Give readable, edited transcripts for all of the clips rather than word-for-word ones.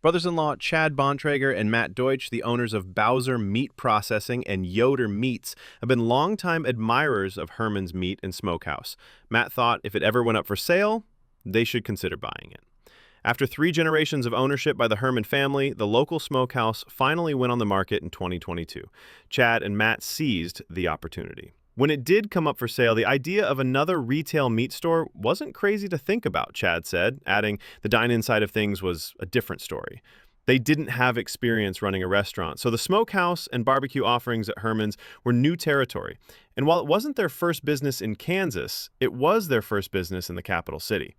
Brothers-in-law Chad Bontrager and Matt Deutsch, the owners of Bowser Meat Processing and Yoder Meats, have been longtime admirers of Herman's Meat and Smokehouse. Matt thought if it ever went up for sale, they should consider buying it. After 3 generations of ownership by the Herman family, the local smokehouse finally went on the market in 2022. Chad and Matt seized the opportunity. When it did come up for sale, the idea of another retail meat store wasn't crazy to think about, Chad said, adding the dine-in side of things was a different story. They didn't have experience running a restaurant, so the smokehouse and barbecue offerings at Herman's were new territory. And while it wasn't their first business in Kansas, it was their first business in the capital city.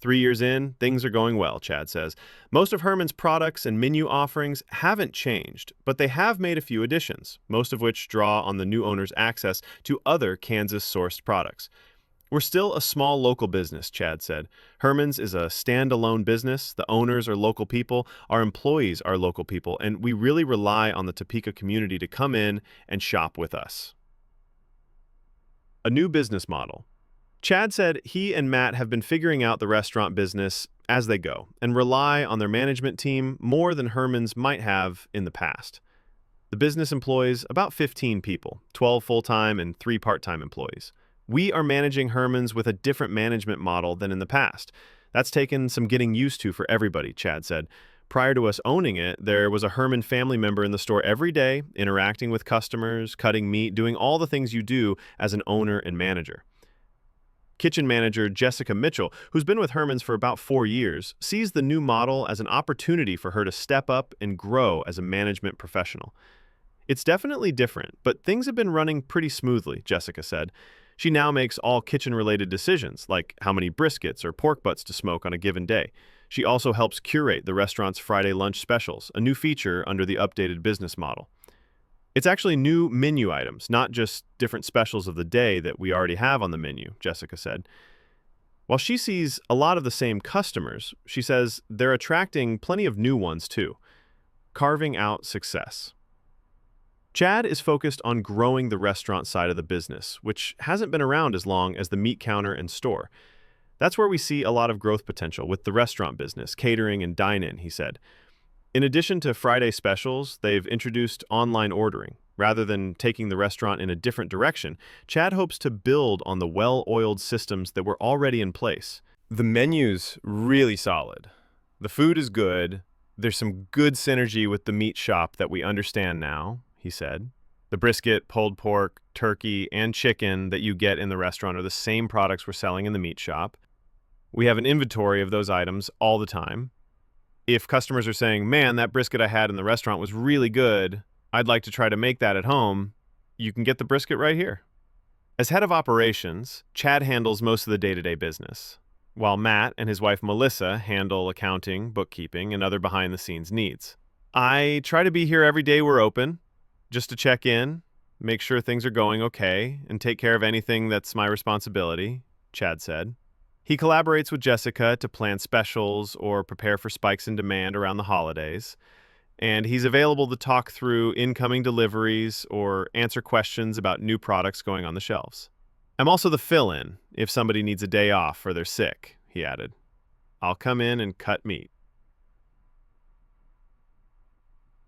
3 years in, things are going well, Chad says. Most of Herman's products and menu offerings haven't changed, but they have made a few additions, most of which draw on the new owner's access to other Kansas-sourced products. We're still a small local business, Chad said. Herman's is a standalone business. The owners are local people. Our employees are local people, and we really rely on the Topeka community to come in and shop with us. A new business model. Chad said he and Matt have been figuring out the restaurant business as they go and rely on their management team more than Herman's might have in the past. The business employs about 15 people, 12 full-time and 3 part-time employees. We are managing Herman's with a different management model than in the past. That's taken some getting used to for everybody, Chad said. Prior to us owning it, there was a Herman family member in the store every day, interacting with customers, cutting meat, doing all the things you do as an owner and manager. Kitchen manager Jessica Mitchell, who's been with Herman's for about 4 years, sees the new model as an opportunity for her to step up and grow as a management professional. It's definitely different, but things have been running pretty smoothly, Jessica said. She now makes all kitchen-related decisions, like how many briskets or pork butts to smoke on a given day. She also helps curate the restaurant's Friday lunch specials, a new feature under the updated business model. It's actually new menu items, not just different specials of the day that we already have on the menu, Jessica said. While she sees a lot of the same customers, she says they're attracting plenty of new ones too. Carving out success. Chad is focused on growing the restaurant side of the business, which hasn't been around as long as the meat counter and store. That's where we see a lot of growth potential with the restaurant business, catering and dine-in, he said. In addition to Friday specials, they've introduced online ordering. Rather than taking the restaurant in a different direction, Chad hopes to build on the well-oiled systems that were already in place. The menu's really solid. The food is good. There's some good synergy with the meat shop that we understand now, he said. The brisket, pulled pork, turkey, and chicken that you get in the restaurant are the same products we're selling in the meat shop. We have an inventory of those items all the time. If customers are saying, man, that brisket I had in the restaurant was really good, I'd like to try to make that at home, you can get the brisket right here. As head of operations, Chad handles most of the day-to-day business, while Matt and his wife Melissa handle accounting, bookkeeping, and other behind-the-scenes needs. I try to be here every day we're open, just to check in, make sure things are going okay, and take care of anything that's my responsibility, Chad said. He collaborates with Jessica to plan specials or prepare for spikes in demand around the holidays. And he's available to talk through incoming deliveries or answer questions about new products going on the shelves. I'm also the fill-in if somebody needs a day off or they're sick, he added. I'll come in and cut meat.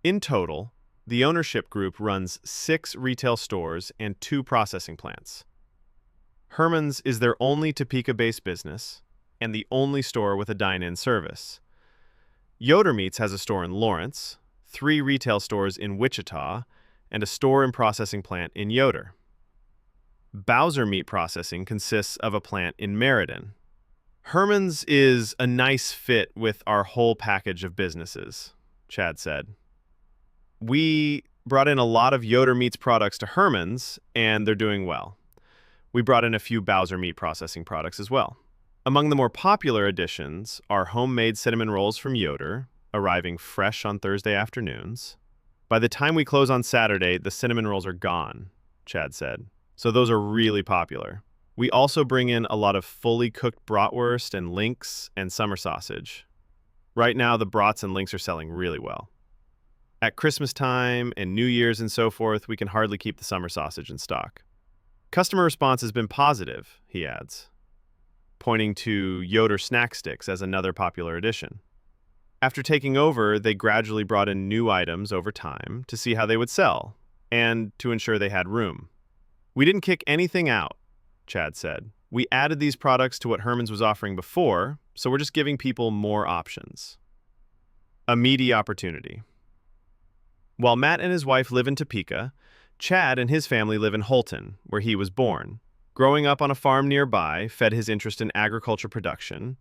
In total, the ownership group runs 6 retail stores and 2 processing plants. Herman's is their only Topeka-based business and the only store with a dine-in service. Yoder Meats has a store in Lawrence, 3 retail stores in Wichita, and a store and processing plant in Yoder. Bowser Meat Processing consists of a plant in Meriden. Herman's is a nice fit with our whole package of businesses, Chad said. We brought in a lot of Yoder Meats products to Herman's, and they're doing well. We brought in a few Bowser Meat Processing products as well. Among the more popular additions are homemade cinnamon rolls from Yoder, arriving fresh on Thursday afternoons. By the time we close on Saturday, the cinnamon rolls are gone, Chad said. So those are really popular. We also bring in a lot of fully cooked bratwurst and links and summer sausage. Right now, the brats and links are selling really well. At Christmas time and New Year's and so forth, we can hardly keep the summer sausage in stock. Customer response has been positive, he adds, pointing to Yoder snack sticks as another popular addition. After taking over, they gradually brought in new items over time to see how they would sell and to ensure they had room. We didn't kick anything out, Chad said. We added these products to what Herman's was offering before, so we're just giving people more options. A meaty opportunity. While Matt and his wife live in Topeka, Chad and his family live in Holton, where he was born. Growing up on a farm nearby fed his interest in agriculture production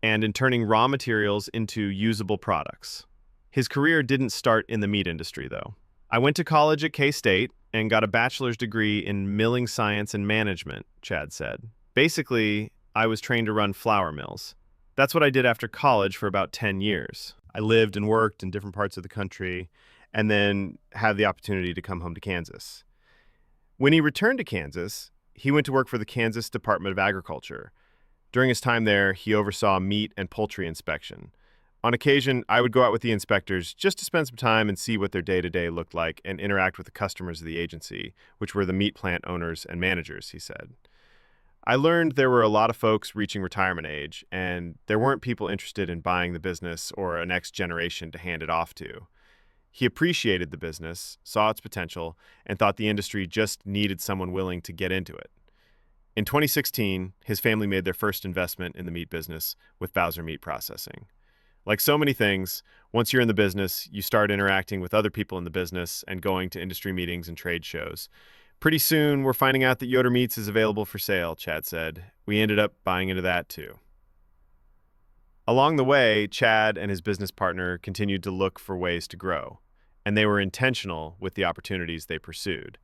and in turning raw materials into usable products. His career didn't start in the meat industry, though. I went to college at K-State and got a bachelor's degree in milling science and management, Chad said. Basically, I was trained to run flour mills. That's what I did after college for about 10 years. I lived and worked in different parts of the country and then had the opportunity to come home to Kansas. When he returned to Kansas, he went to work for the Kansas Department of Agriculture. During his time there, he oversaw meat and poultry inspection. On occasion, I would go out with the inspectors just to spend some time and see what their day-to-day looked like and interact with the customers of the agency, which were the meat plant owners and managers, he said. I learned there were a lot of folks reaching retirement age, and there weren't people interested in buying the business or a next generation to hand it off to. He appreciated the business, saw its potential, and thought the industry just needed someone willing to get into it. In 2016, his family made their first investment in the meat business with Bowser Meat Processing. Like so many things, once you're in the business, you start interacting with other people in the business and going to industry meetings and trade shows. Pretty soon, we're finding out that Yoder Meats is available for sale, Chad said. We ended up buying into that too. Along the way, Chad and his business partner continued to look for ways to grow, and they were intentional with the opportunities they pursued.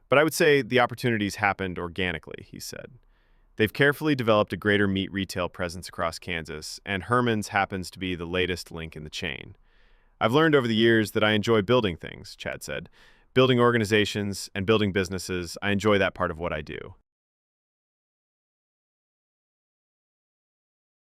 But I would say the opportunities happened organically, he said. They've carefully developed a greater meat retail presence across Kansas, and Herman's happens to be the latest link in the chain. I've learned over the years that I enjoy building things, Chad said. Building organizations and building businesses, I enjoy that part of what I do.